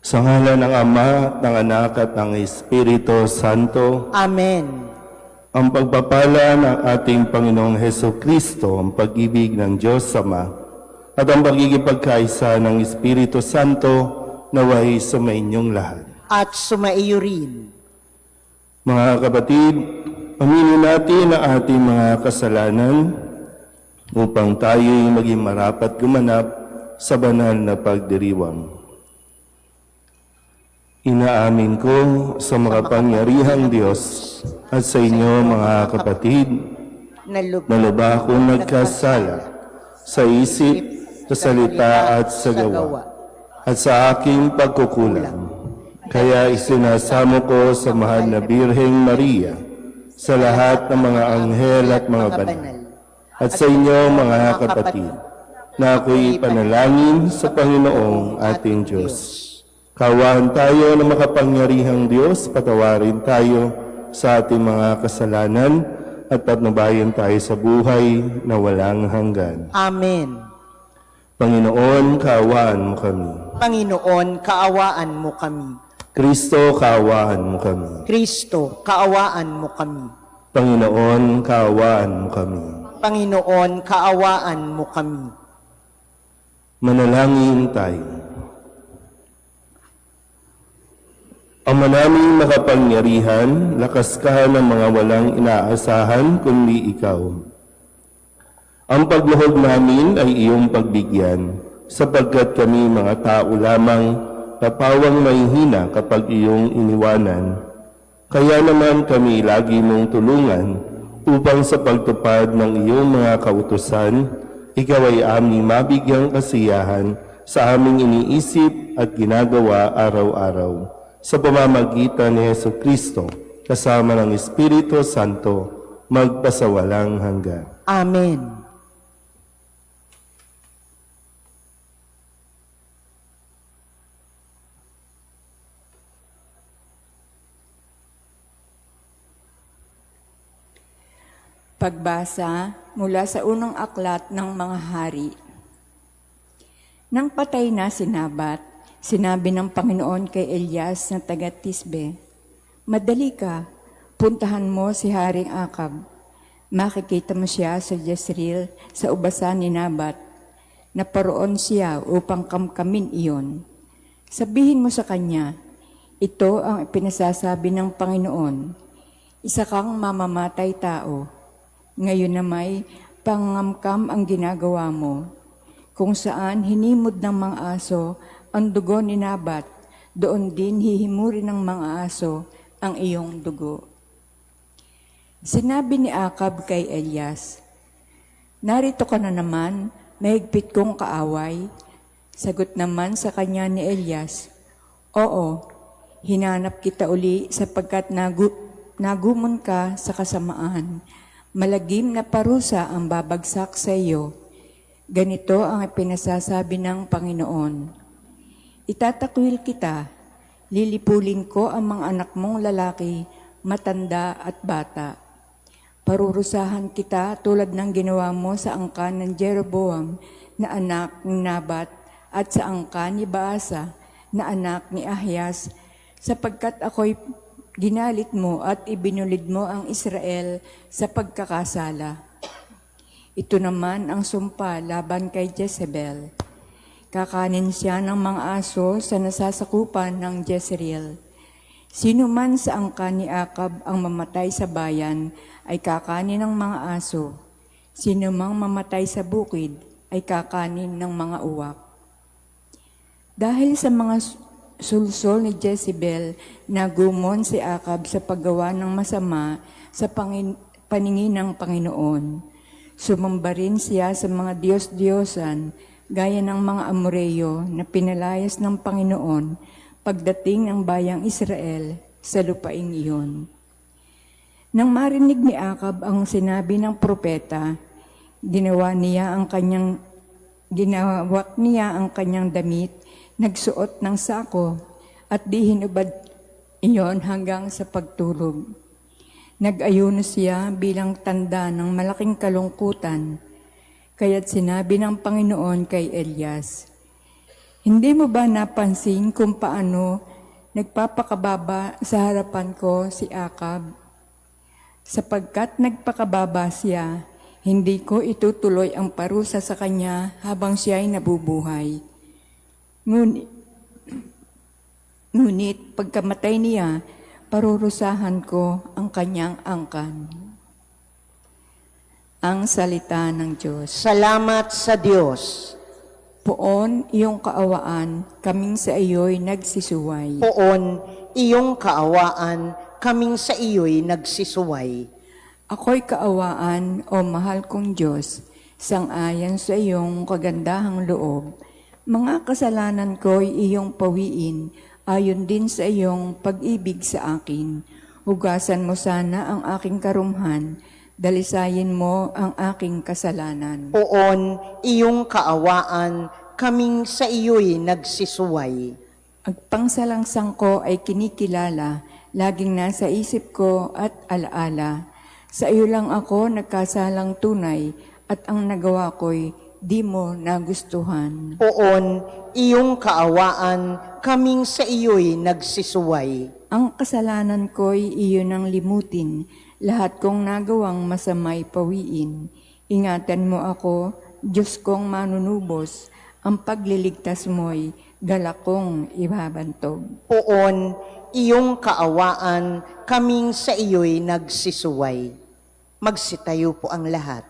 Sa ngalan ng Ama, at ng Anak, at ng Espiritu Santo. Amen. Ang pagpapala ng ating Panginoong Hesukristo, ang pag-ibig ng Diyos Ama, at ang pagkikipagkaisa ng Espiritu Santo naway sumainyong lahat. At sumaiyo rin. Mga kapatid, aminin natin ang ating mga kasalanan upang tayo'y maging marapat gumanap sa banal na pagdiriwang. Inaamin ko sa makapangyarihang Diyos at sa inyo mga kapatid na lubha akong nagkasala sa isip, sa salita at sa gawa at sa aking pagkukulang. Kaya isinasamo ko sa mahal na Birheng Maria, sa lahat ng mga anghel at mga banal, at sa inyo mga kapatid, na ako'y panalangin sa Panginoong ating Diyos. Kaawaan tayo ng makapangyarihang Diyos, patawarin tayo sa ating mga kasalanan at patnubayan tayo sa buhay na walang hanggan. Amen. Panginoon, kaawaan mo kami. Panginoon, kaawaan mo kami. Kristo, kaawaan mo kami. Kristo, kaawaan mo kami. Panginoon, kaawaan mo kami. Panginoon, kaawaan mo kami. Manalangin tayo. Ama naming makapangyarihan, lakas ka ng mga walang inaasahan kundi ikaw. Ang pagluhod namin ay iyong pagbigyan, sapagkat kami mga tao lamang napawang mahihina kapag iyong iniwanan. Kaya naman kami lagi mong tulungan upang sa pagtupad ng iyong mga kautusan, ikaw ay aming mabigyang kasiyahan sa aming iniisip at ginagawa araw-araw. Sa pamamagitan ni Hesukristo, kasama ng Espiritu Santo, magpasawalang hanggan. Amen. Pagbasa mula sa unang aklat ng mga hari. Nang patay na si Nabat, sinabi ng Panginoon kay Elias na taga-Tisbe, "Madali ka, puntahan mo si Haring Akab. Makikita mo siya sa Jezreel sa ubasan ni Nabat. Naparoon siya upang kamkamin iyon. Sabihin mo sa kanya, ito ang ipinasasabi ng Panginoon, isa kang mamamatay tao. Ngayon na may pangamkam ang ginagawa mo, kung saan hinimod ng mga aso ang dugo ni Nabat, doon din hihimurin ng mga aso ang iyong dugo." Sinabi ni Akab kay Elias, "Narito ka na naman, mahigpit kong kaaway." Sagot naman sa kanya ni Elias, "Oo, hinanap kita uli sapagkat nagumon ka sa kasamaan. Malagim na parusa ang babagsak sa iyo. Ganito ang ipinasasabi ng Panginoon. Itatakwil kita, lilipulin ko ang mga anak mong lalaki, matanda at bata. Parurusahan kita tulad ng ginawa mo sa angkan ng Jeroboam na anak ni Nabat at sa angkan ni Baasa na anak ni Ahias, sapagkat ako'y ginalit mo at ibinulid mo ang Israel sa pagkakasala. Ito naman ang sumpa laban kay Jezebel. Kakanin siya ng mga aso sa nasasakupan ng Jezreel. Sino man sa angkan ni Akab ang mamatay sa bayan ay kakanin ng mga aso. Sino mang mamatay sa bukid ay kakanin ng mga uwak. Dahil sa mga sulsol ni Jezebel, nagumon si Akab sa paggawa ng masama sa paningin ng Panginoon. Sumamba rin siya sa mga Diyos-Diyosan, gaya ng mga Amoreyo na pinalayas ng Panginoon pagdating ng bayang Israel sa lupaing iyon. Nang marinig ni Akab ang sinabi ng propeta, ginawak niya ang kanyang damit, nagsuot ng sako at di hinubad iyon hanggang sa pagtulog. Nag-ayuno siya bilang tanda ng malaking kalungkutan. Kaya't sinabi ng Panginoon kay Elias, Hindi mo ba napansin kung paano nagpapakababa sa harapan ko si Akab? Sapagkat nagpakababa siya, hindi ko itutuloy ang parusa sa kanya habang siya ay nabubuhay. Ngunit pagkamatay niya, parurusahan ko ang kanyang angkan. Ang salita ng Diyos. Salamat sa Diyos. Poon iyong kaawaan, kaming sa iyo'y nagsisuway. Poon, iyong kaawaan, kaming sa iyo'y nagsisuway. Ako'y kaawaan, o mahal kong Diyos, sang-ayon sa iyong kagandahang loob. Mga kasalanan ko'y iyong pawiin, ayon din sa iyong pag-ibig sa akin. Hugasan mo sana ang aking karumhan, dalisayin mo ang aking kasalanan. Poon, iyong kaawaan, kaming sa iyo'y nagsisuway. Ang pangsalangsang ko ay kinikilala, laging nasa isip ko at alaala. Sa iyo lang ako nagkasalang tunay, at ang nagawa ko'y di mo nagustuhan. Poon, iyong kaawaan, kaming sa iyo'y nagsisuway. Ang kasalanan ko'y iyo nang limutin, lahat kong nagawang masamay pawiin. Ingatan mo ako, Diyos kong manunubos, ang pagliligtas mo'y galak kong ibabantog. Poon, iyong kaawaan, kaming sa iyo'y nagsisuway. Magsitayo po ang lahat.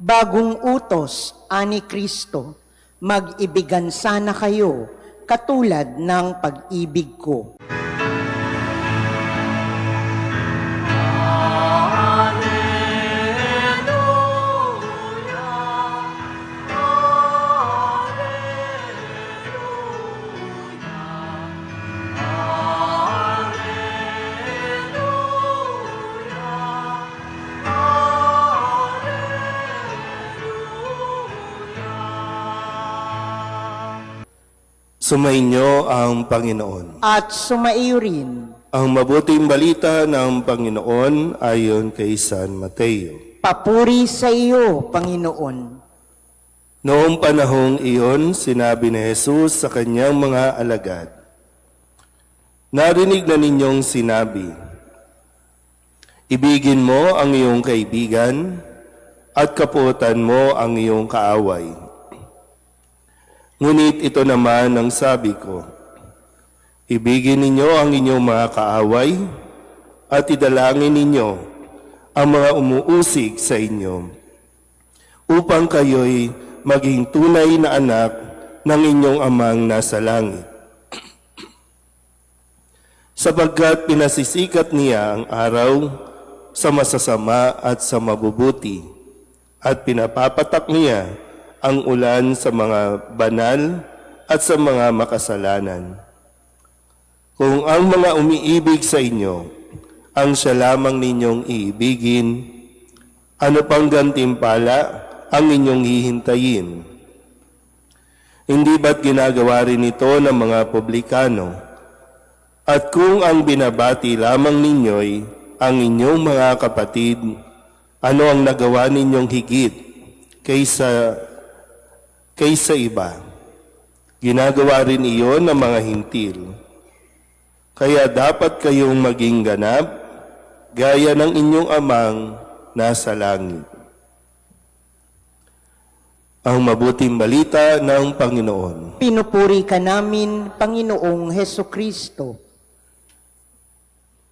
Bagong utos, ani Kristo, mag-ibigan sana kayo, katulad ng pag-ibig ko. Sumainyo ang Panginoon. At sumaiyo rin, Ang mabuting balita ng Panginoon ayon kay San Mateo. papuri sa iyo, Panginoon. Noong panahong iyon, sinabi ni Jesus sa kanyang mga alagad, "Narinig na ninyong sinabi, ibigin mo ang iyong kaibigan at kaputan mo ang iyong kaaway. Ngunit ito naman ang sabi ko, ibigin ninyo ang inyong mga kaaway at idalangin ninyo ang mga umuusig sa inyo, upang kayo'y maging tunay na anak ng inyong amang nasa langit. Sapagkat pinasisikat niya ang araw sa masasama at sa mabubuti, at pinapapatak niya ang ulan sa mga banal at sa mga makasalanan. Kung ang mga umiibig sa inyo ang siya lamang ninyong iibigin, ano pang gantimpala ang inyong hihintayin? Hindi ba't ginagawa rin ito ng mga publikano? At kung ang binabati lamang ninyo'y ang inyong mga kapatid, ano ang nagawa ninyong higit kaysa iba? Ginagawa rin iyon ng mga hintil. Kaya dapat kayong maging ganap, gaya ng inyong amang nasa langit." Ang mabuting balita ng Panginoon. Pinupuri ka namin, Panginoong Heso Kristo.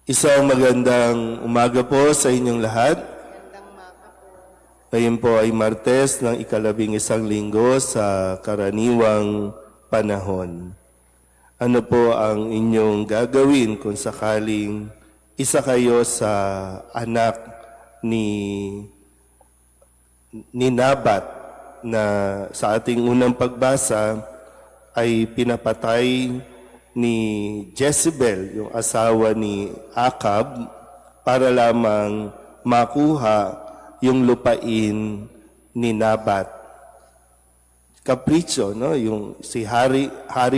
Isang magandang umaga po sa inyong lahat. Ngayon po ay Martes ng ika-11 linggo sa karaniwang panahon. Ano po ang inyong gagawin kung sakaling isa kayo sa anak ni Nabat na sa ating unang pagbasa ay pinapatay ni Jezebel, yung asawa ni Akab, para lamang makuha yung lupain ni Nabat. Kapritsyo, no? Yung si hari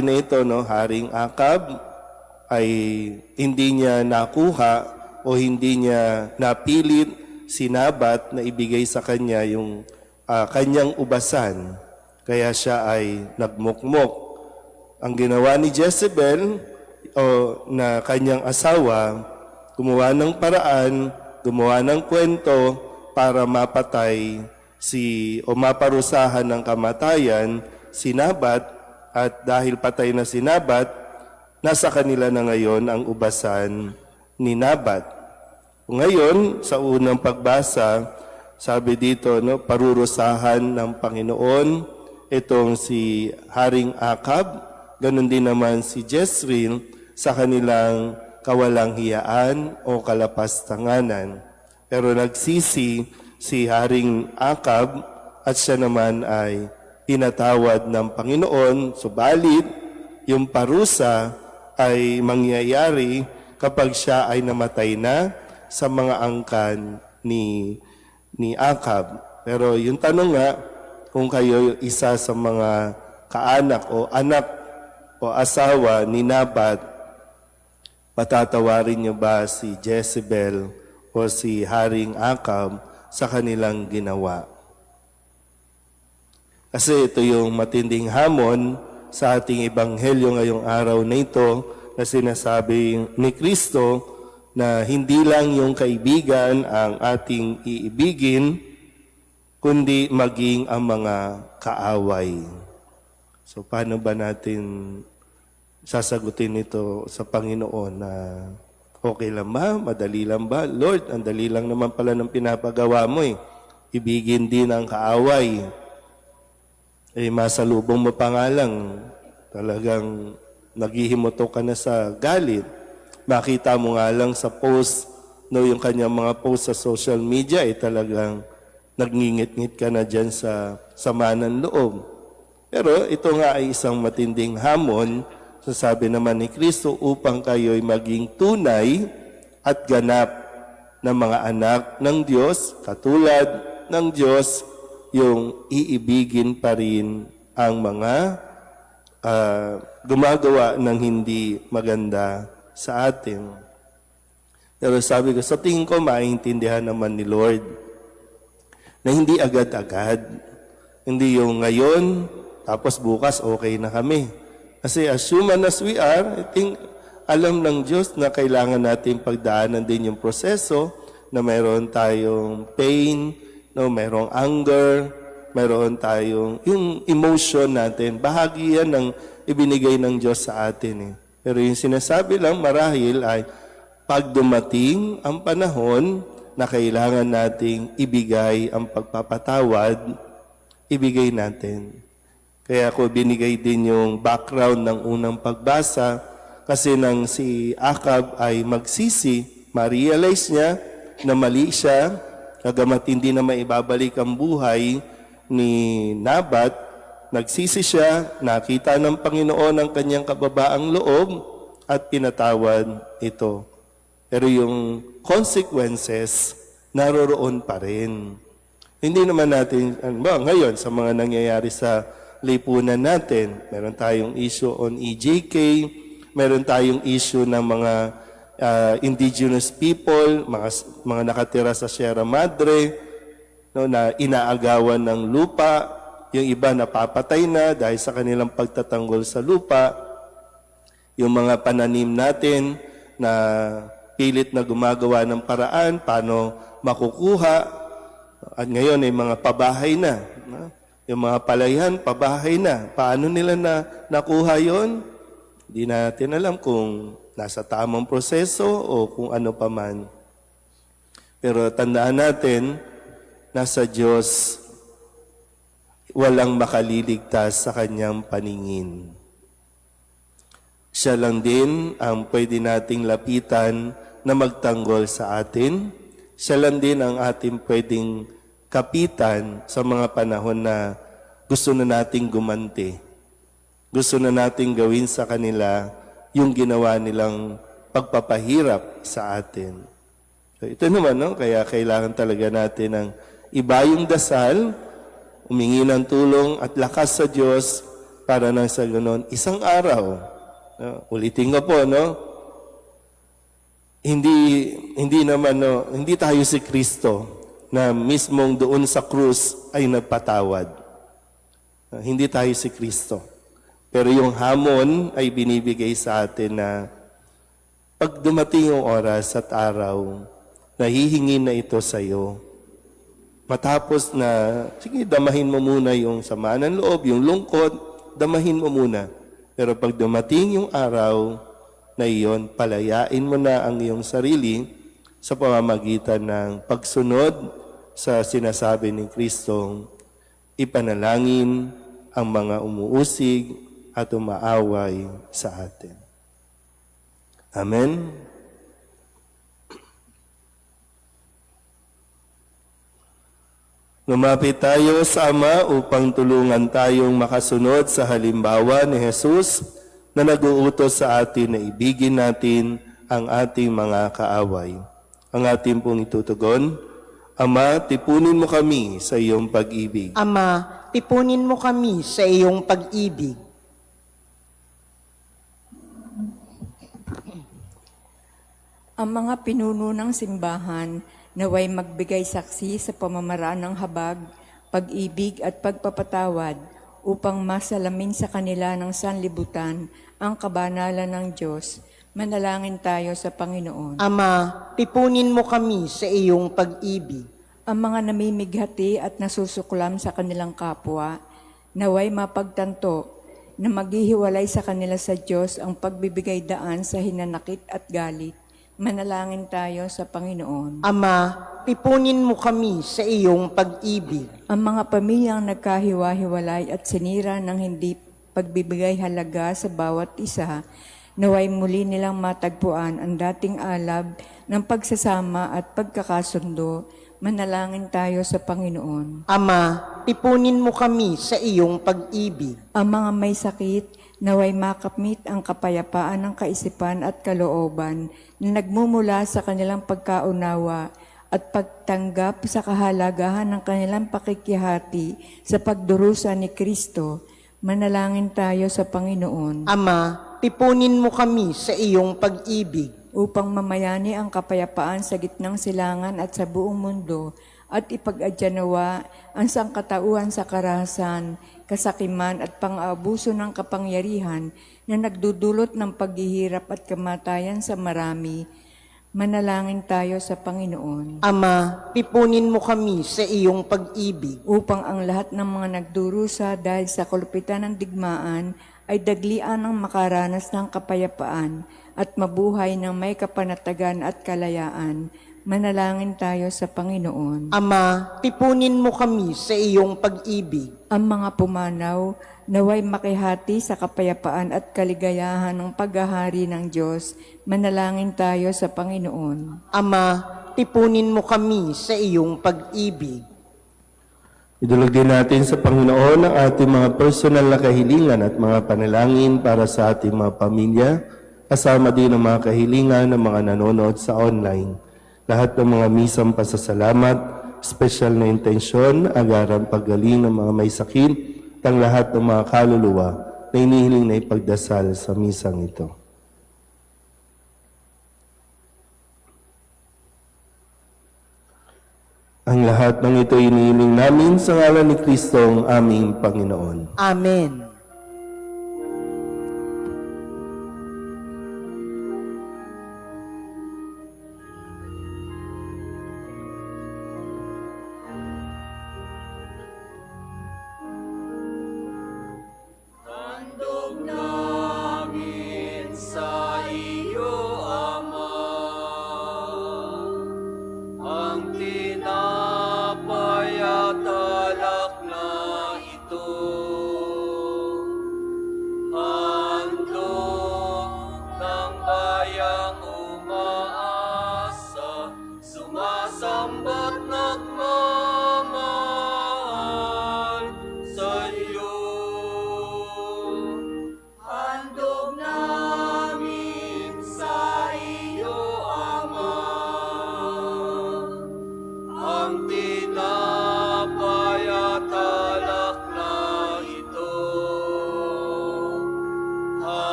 na ito, no? Haring Akab, ay hindi niya nakuha o hindi niya napilit si Nabat na ibigay sa kanya yung kanyang ubasan. Kaya siya ay nagmukmok. Ang ginawa ni Jezebel o na kanyang asawa, gumawa ng paraan, gumawa ng kwento para mapatay o maparusahan ng kamatayan si Nabat, at dahil patay na si Nabat, nasa kanila na ngayon ang ubasan ni Nabat. Ngayon, sa unang pagbasa, sabi dito, no, parurusahan ng Panginoon itong si Haring Akab, ganun din naman si Jezreel sa kanilang kawalang hiyaan o kalapastanganan. Pero nagsisi si Haring Akab at siya naman ay pinatawad ng Panginoon, subalit yung parusa ay mangyayari kapag siya ay namatay na sa mga angkan ni Akab. Pero yung tanong nga, kung kayo isa sa mga kaanak o anak o asawa ni Nabat, patatawarin niyo ba si Jezebel o si Haring Akab sa kanilang ginawa? Kasi ito yung matinding hamon sa ating ebanghelyo ngayong araw na ito, na sinasabi ni Kristo na hindi lang yung kaibigan ang ating iibigin, kundi maging ang mga kaaway. So paano ba natin sasagutin ito sa Panginoon na okay lang ba? Madali lang ba? Lord, ang dali lang naman pala ng pinapagawa mo eh. Ibigin din ang kaaway. Masalubong mo pa nga lang, talagang naghihimutok ka na sa galit. Makita mo nga lang sa post, no, yung kanyang mga post sa social media, talagang nagngingit-ngit ka na dyan sa sama ng loob. Pero ito nga ay isang matinding hamon, sasabi naman ni Kristo, upang kayo'y maging tunay at ganap na mga anak ng Diyos, katulad ng Diyos, yung iibigin pa rin ang mga gumagawa ng hindi maganda sa atin. Pero sabi ko, sa tingin ko, maintindihan naman ni Lord na hindi agad-agad. Hindi yung ngayon, tapos bukas okay na kami. Kasi as human as we are, I think alam ng Diyos na kailangan natin pagdaanan din yung proseso, na mayroon tayong pain, no, mayroong anger, mayroon tayong yung emotion natin. Bahagi yan ng ibinigay ng Diyos sa atin. Pero yung sinasabi lang marahil ay pag dumating ang panahon na kailangan nating ibigay ang pagpapatawad, ibigay natin. Kaya ako binigay din yung background ng unang pagbasa, kasi nang si Akab ay magsisi, ma-realize niya na mali siya, kagamat hindi na maibabalik ang buhay ni Nabat, nagsisi siya, nakita ng Panginoon ang kanyang kababaang loob at pinatawad ito. Pero yung consequences, naroroon pa rin. Hindi naman natin, ngayon sa mga nangyayari sa lipunan natin, meron tayong issue on EJK, meron tayong issue ng mga indigenous people, mga nakatira sa Sierra Madre, no, na inaagawan ng lupa, yung iba napapatay na dahil sa kanilang pagtatanggol sa lupa, yung mga pananim natin na pilit na gumagawa ng paraan paano makukuha, at ngayon ay mga pabahay na, no? Yung mga palayan, pabahay na. Paano nila nakuha yon? Hindi natin alam kung nasa tamang proseso o kung ano pa man. Pero tandaan natin, nasa Diyos, walang makaliligtas sa kanyang paningin. Siya lang din ang pwede nating lapitan na magtanggol sa atin. Siya lang din ang ating pwedeng kapitan sa mga panahon na gusto na nating gumanti. Gusto na nating gawin sa kanila yung ginawa nilang pagpapahirap sa atin. So ito naman, no? Kaya kailangan talaga natin ng iba yung dasal, humingi ng tulong at lakas sa Diyos para nang sa ganon, isang araw, no? Ulitin ko po, no? Hindi naman, no? Hindi tayo si Kristo na mismong doon sa krus ay nagpatawad. Hindi tayo si Kristo. Pero yung hamon ay binibigay sa atin na pag dumating yung oras at araw, nahihingi na ito sa iyo. Matapos na, sige, damahin mo muna yung sama ng loob, yung lungkot, damahin mo muna. Pero pag dumating yung araw na iyon, palayain mo na ang iyong sarili sa pamamagitan ng pagsunod sa sinasabi ni Kristong ipanalangin ang mga umuusig at umaaway sa atin. Amen. Lumapit tayo sa Ama upang tulungan tayong makasunod sa halimbawa ni Jesus na nag-uutos sa atin na ibigin natin ang ating mga kaaway. Ang ating pong itutugon, Ama, tipunin mo kami sa iyong pag-ibig. Ama, tipunin mo kami sa iyong pag-ibig. Ang mga pinuno ng simbahan naway magbigay saksi sa pamamaraan ng habag, pag-ibig at pagpapatawad upang masalamin sa kanila ng sanlibutan ang kabanalan ng Diyos. Manalangin tayo sa Panginoon. Ama, tipunin mo kami sa iyong pag-ibig. Ang mga namimighati at nasusuklam sa kanilang kapwa, naway mapagtanto na maghihiwalay sa kanila sa Diyos ang pagbibigay daan sa hinanakit at galit. Manalangin tayo sa Panginoon. Ama, tipunin mo kami sa iyong pag-ibig. Ang mga pamilyang nagkahiwa-hiwalay at sinira ng hindi pagbibigay halaga sa bawat isa, naway muli nilang matagpuan ang dating alab ng pagsasama at pagkakasundo. Manalangin tayo sa Panginoon. Ama, tipunin mo kami sa iyong pag-ibig. Ang mga may sakit, naway makamit ang kapayapaan ng kaisipan at kalooban na nagmumula sa kanilang pagkaunawa at pagtanggap sa kahalagahan ng kanilang pakikihati sa pagdurusa ni Kristo. Manalangin tayo sa Panginoon. Ama, tipunin mo kami sa iyong pag-ibig. Upang mamayani ang kapayapaan sa gitnang silangan at sa buong mundo at ipag-adyanawa ang sangkatauhan sa karahasan, kasakiman at pang-aabuso ng kapangyarihan na nagdudulot ng paghihirap at kamatayan sa marami. Manalangin tayo sa Panginoon. Ama, tipunin mo kami sa iyong pag-ibig. Upang ang lahat ng mga nagdurusa dahil sa kalupitan ng digmaan ay daglian ng makaranas ng kapayapaan at mabuhay ng may kapanatagan at kalayaan. Manalangin tayo sa Panginoon. Ama, tipunin mo kami sa iyong pag-ibig. Ang mga pumanaw, naway makihati sa kapayapaan at kaligayahan ng paghahari ng Diyos. Manalangin tayo sa Panginoon. Ama, tipunin mo kami sa iyong pag-ibig. Idulog din natin sa Panginoon ang ating mga personal na kahilingan at mga panalangin para sa ating mga pamilya, kasama din ang mga kahilingan ng mga nanonood sa online. Lahat ng mga misang pasasalamat, special na intensyon, agarang paggaling ng mga may sakit, at ang lahat ng mga kaluluwa na inihiling na ipagdasal sa misang ito. Ang lahat ng ito inihiling namin sa ngalan ni Kristo ang aming Panginoon. Amen.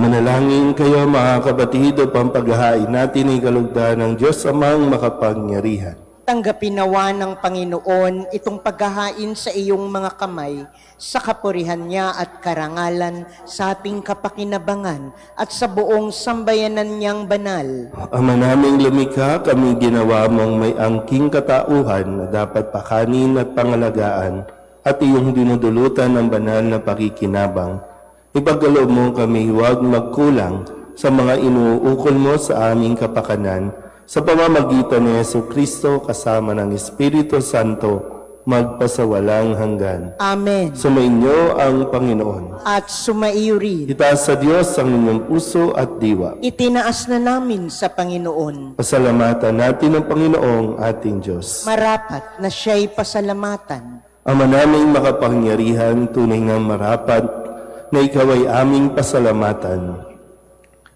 Manalangin kayo mga kapatid upang paghahain natin ay kalugdan ng Diyos Amang makapangyarihan. Tanggapin nawa ng Panginoon itong paghahain sa iyong mga kamay sa kapurihan niya at karangalan sa ating kapakinabangan at sa buong sambayanan niyang banal. Ama naming lumikha, kami ginawa mong may angking katauhan na dapat pakanin at pangalagaan at iyong dinudulutan ng banal na pakikinabang. Ipagkaloob mo kami huwag magkulang sa mga inuukol mo sa aming kapakanan sa pamamagitan ni Jesucristo kasama ng Espiritu Santo magpasawalang hanggan. Amen. Sumainyo ang Panginoon. At sumaiyo rin. Itaas sa Diyos ang inyong puso at diwa. Itinaas na namin sa Panginoon. Pasalamatan natin ang Panginoong ating Diyos. Marapat na siya'y pasalamatan. Ama naming makapangyarihan, tunay ng marapat na ikaw ay aming pasalamatan.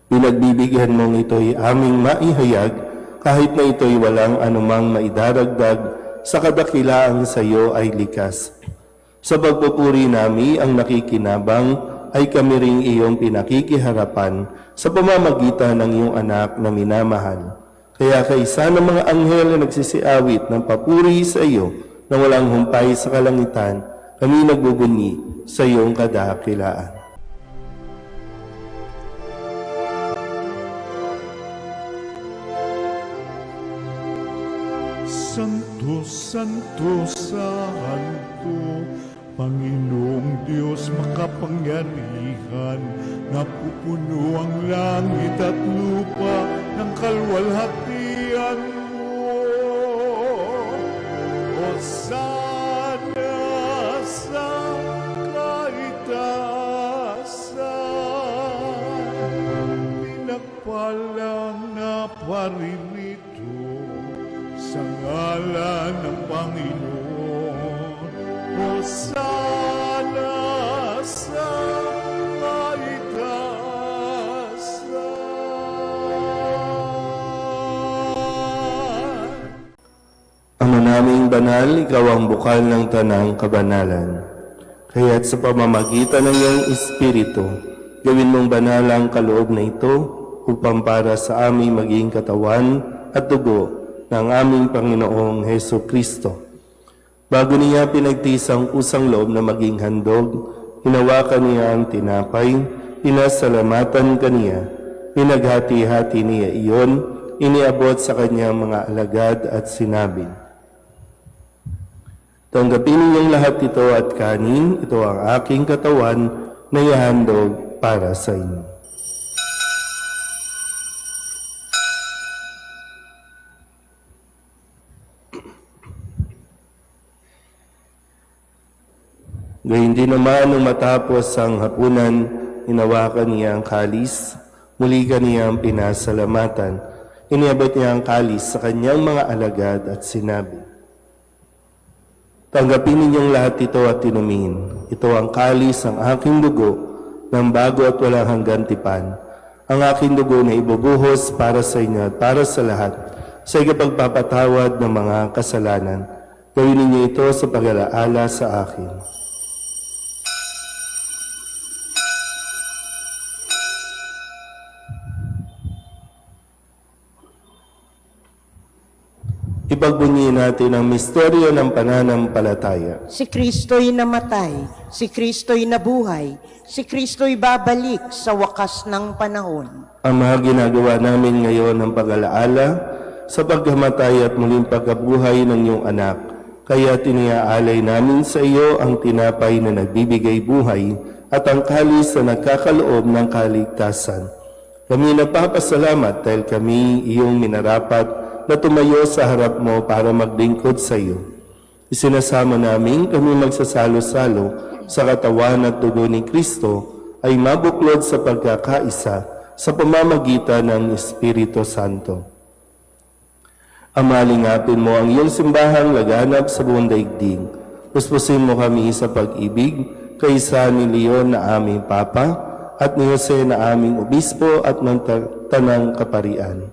Pinagbibigyan mong ito'y aming maihayag kahit na ito'y walang anumang maidaragdag sa kadakilaan sa iyo ay likas. Sa pagpupuri nami ang nakikinabang ay kami ring iyong pinakikiharapan sa pamamagitan ng iyong anak na minamahal. Kaya kaysa ng mga anghel na nagsisiawit ng papuri sa iyo na walang humpay sa kalangitan, kami nagbubunyi sa iyong kadakilaan. Santo, Santo, Santo, Panginoong Diyos makapangyarihan, napupuno ang langit at lupa ng kalwalhatian mo. Hosana sa kaitaasan, pinagpalang na paririto sa ngalan ng Panginoon. Hosana sa kaitaasan. Ama naming banal, ikaw ang bukal ng tanang kabanalan. Kaya't sa pamamagitan ng iyong Espiritu, gawin mong banal ang kaloob na ito upang para sa aming maging katawan at dugo ng aming Panginoong Heso Kristo. Bago niya pinagtiis ang kusang loob na maging handog, hinawakan niya ang tinapay, pinasalamatan kaniya, pinaghati-hati niya iyon, iniabot sa kanyang mga alagad at sinabi, "Tanggapin ninyong lahat ito at kanin, ito ang aking katawan na ihandog para sa inyo." Gayun din naman nung matapos ang hapunan, hinawakan niya ang kalis, muli kaniyang pinasalamatan. Iniabot niya ang kalis sa kanyang mga alagad at sinabi, "Tanggapin ninyong lahat ito at inumin. Ito ang kalis ng aking dugo ng bago at walang hanggan tipan. Ang aking dugo na ibubuhos para sa inyo at para sa lahat sa ikapagpapatawad ng mga kasalanan. Gawin ninyo ito sa pag-alaala sa akin." Ipagbunyi natin ang misteryo ng pananampalataya. Si Kristo'y namatay, si Kristo'y nabuhay, si Kristo'y babalik sa wakas ng panahon. Ama, ginagawa namin ngayon ang pag-alaala sa pagkamatay at muling pagkabuhay ng iyong anak. Kaya tiniaalay namin sa iyo ang tinapay na nagbibigay buhay at ang kalis na nagkakaloob ng kaligtasan. Kami nagpapasalamat dahil kami iyong minarapat na tumayo sa harap mo para maglingkod sa iyo. Isinasama namin kami magsasalo-salo sa katawan at dugo ni Kristo ay mabuklod sa pagkakaisa sa pamamagitan ng Espiritu Santo. Ama, lingapin mo ang iyong simbahang laganap sa buong daigdig. Puspusin mo kami sa pag-ibig kaysa ni Leon na aming Papa at ni Jose na aming Obispo at ng Tanang Kaparian.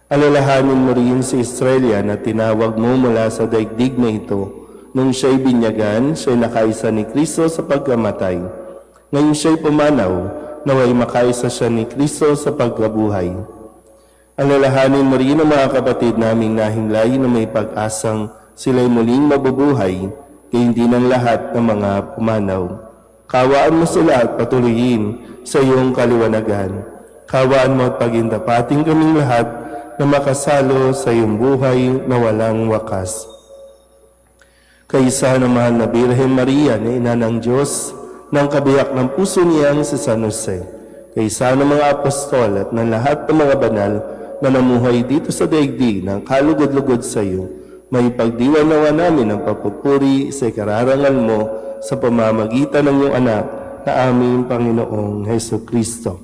Alalahanin mo rin si Australia na tinawag mo mula sa daigdig na ito. Nung siya'y binyagan, siya'y nakaisa ni Kristo sa pagkamatay. Ngayon siya'y pumanaw, naway makaisa siya ni Kristo sa pagkabuhay. Alalahanin mo rin ang mga kapatid naming nahinlay na may pag-asang sila'y muling mabubuhay, gayon din ang lahat ng mga pumanaw. Kawaan mo sila at patuloyin sa iyong kaliwanagan. Kawaan mo at pagindapating kaming lahat na makasalo sa iyong buhay na walang wakas. Kaisa ng mahal na Birhen Maria na ina ng Diyos, ng kabiyak ng puso niyang si San Jose, kaisa ng mga apostol at ng lahat ng mga banal na namuhay dito sa daigdig ng kalugod-lugod sa iyo, may pagdiwan nawa namin ang papupuri sa ikararangal mo sa pamamagitan ng iyong anak na aming Panginoong Heso Kristo.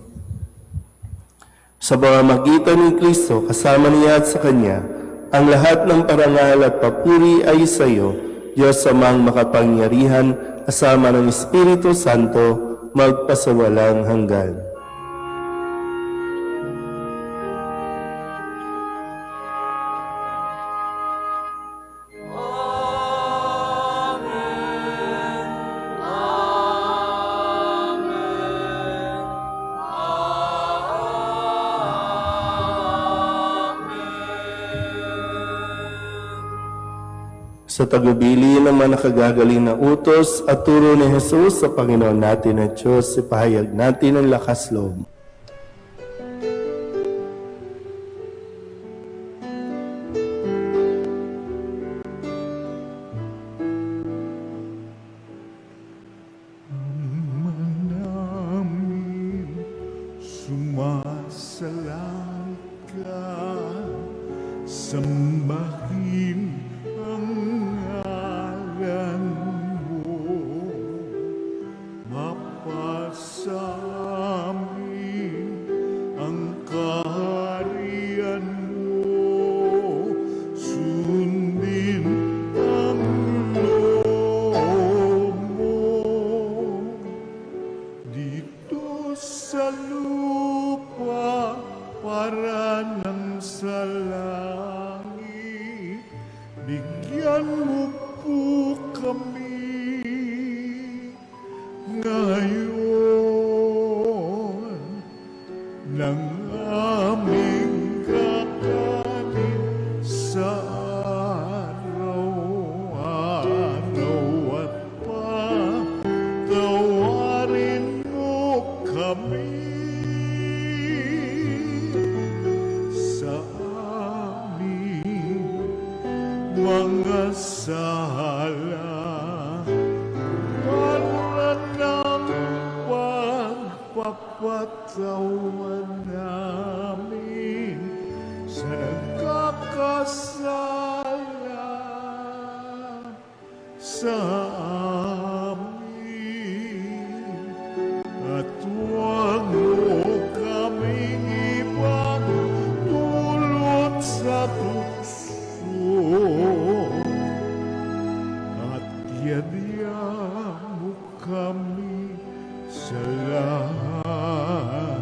Sa pamamagitan ni Kristo, kasama niya at sa Kanya, ang lahat ng parangal at papuri ay sa iyo, Diyos amang makapangyarihan, kasama ng Espiritu Santo, magpasawalang hanggan. Sa tagubili ng mga nakagagaling na utos at turo ni Jesus sa Panginoon natin at Diyos, ipahayag natin ang lakas loob. namin sumasalang ka, sambahin ang ngalan mo, mapasamin ang kaharian mo, sundin ang loob mo dito sa lupa para nang sa langit. Bigyan mo po kami ngayon ng aming kakanin sa araw-araw at patawarin mo kami sa aming mga sala para ng pagpapatawa namin sa nagkakasala sa amin. At huwag mo kaming ipagdulot sa tukso, at yadya mo kami sa lahat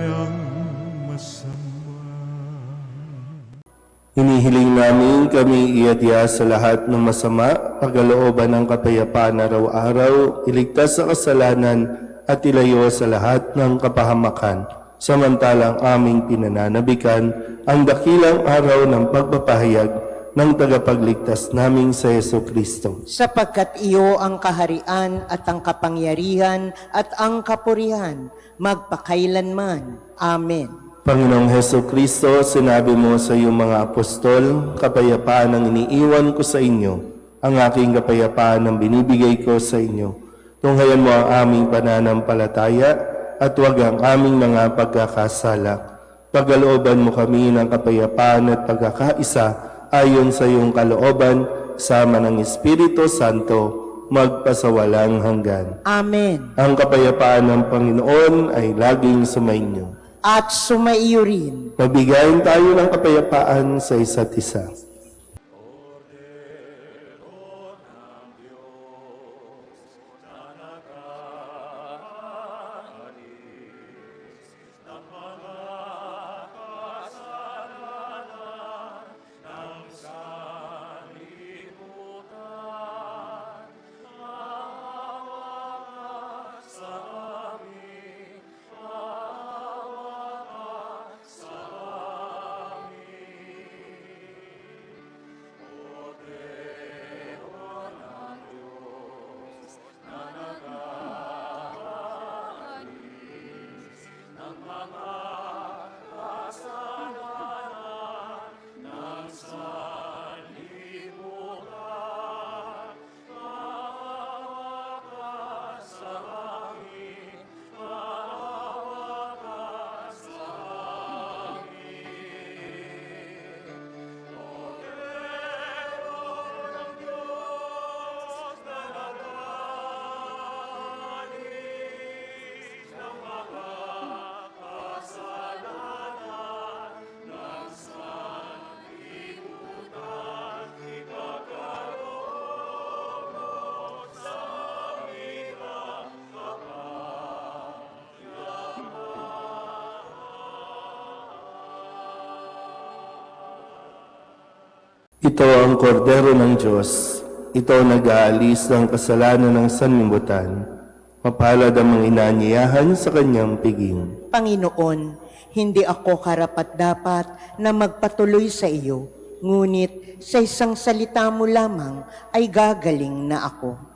ng masama. Hinihiling namin kami iadya sa lahat ng masama, pagalooban ng kapayapaan araw-araw, iligtas sa kasalanan at ilayo sa lahat ng kapahamakan. Samantalang aming pinananabikan ang dakilang araw ng pagpapahayag ng tagapagligtas naming sa Yesu Kristo. Sapagkat iyo ang kaharian at ang kapangyarihan at ang kapurihan, magpakailanman. Amen. Panginoong Heso Kristo, sinabi mo sa iyong mga apostol, kapayapaan ang iniiwan ko sa inyo, ang aking kapayapaan ang binibigay ko sa inyo. Tunghayan mo ang aming pananampalataya at huwag ang aming mga pagkakasala. Pagalooban mo kami ng kapayapaan at pagkakaisa ayon sa iyong kalooban, sama ng Espiritu Santo, magpasawalang hanggan. Amen. Ang kapayapaan ng Panginoon ay laging sumainyo. At sumaiyo rin. Mabigayin tayo ng kapayapaan sa isa't isa. Ito ang kordero ng Diyos. Ito ang nag-aalis ng kasalanan ng sanlibutan. Mapalad ang mga inaanyayahan sa kanyang piging. Panginoon, hindi ako karapat-dapat na magpatuloy sa iyo, ngunit sa isang salita mo lamang ay gagaling na ako.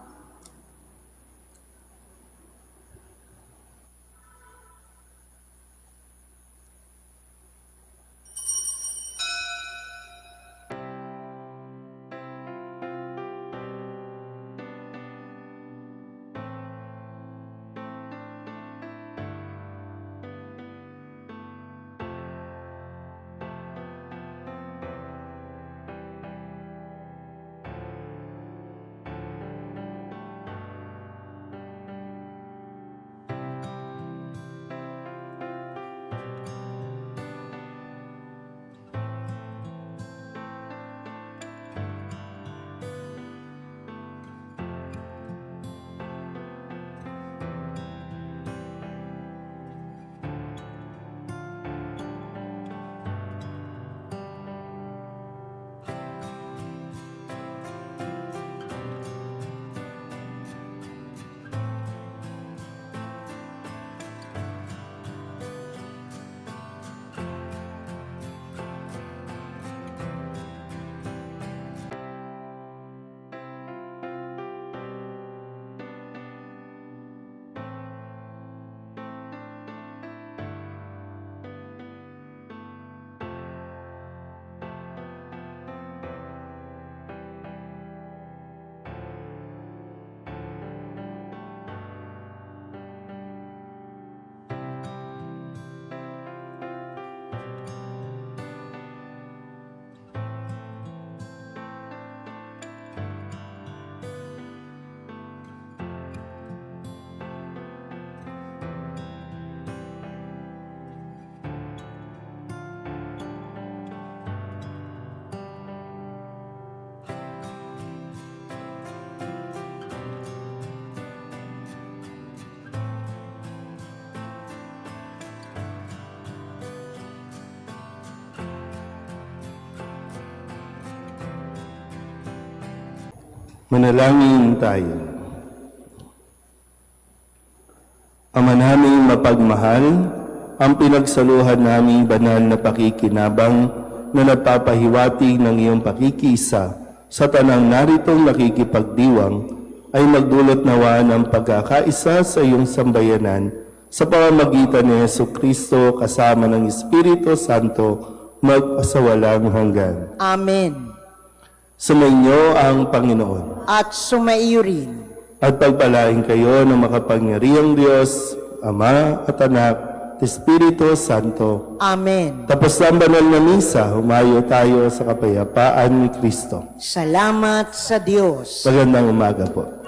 Manalangin tayo. Ama naming mapagmahal, ang pinagsaluhan naming banal na pakikinabang na nagpapahiwatig ng iyong pakikisa sa tanang naritong nakikipagdiwang ay magdulot nawa ng pagkakaisa sa iyong sambayanan sa pamamagitan ni Jesucristo kasama ng Espiritu Santo magpasawalang hanggan. Amen. Sumainyo ang Panginoon. At sumaiyo rin. At pagpalain kayo ng makapangyarihang Diyos, Ama at Anak, at Espiritu Santo. Amen. Tapos ang banal na misa, humayo tayo sa kapayapaan ni Kristo. Salamat sa Diyos. Magandang umaga po.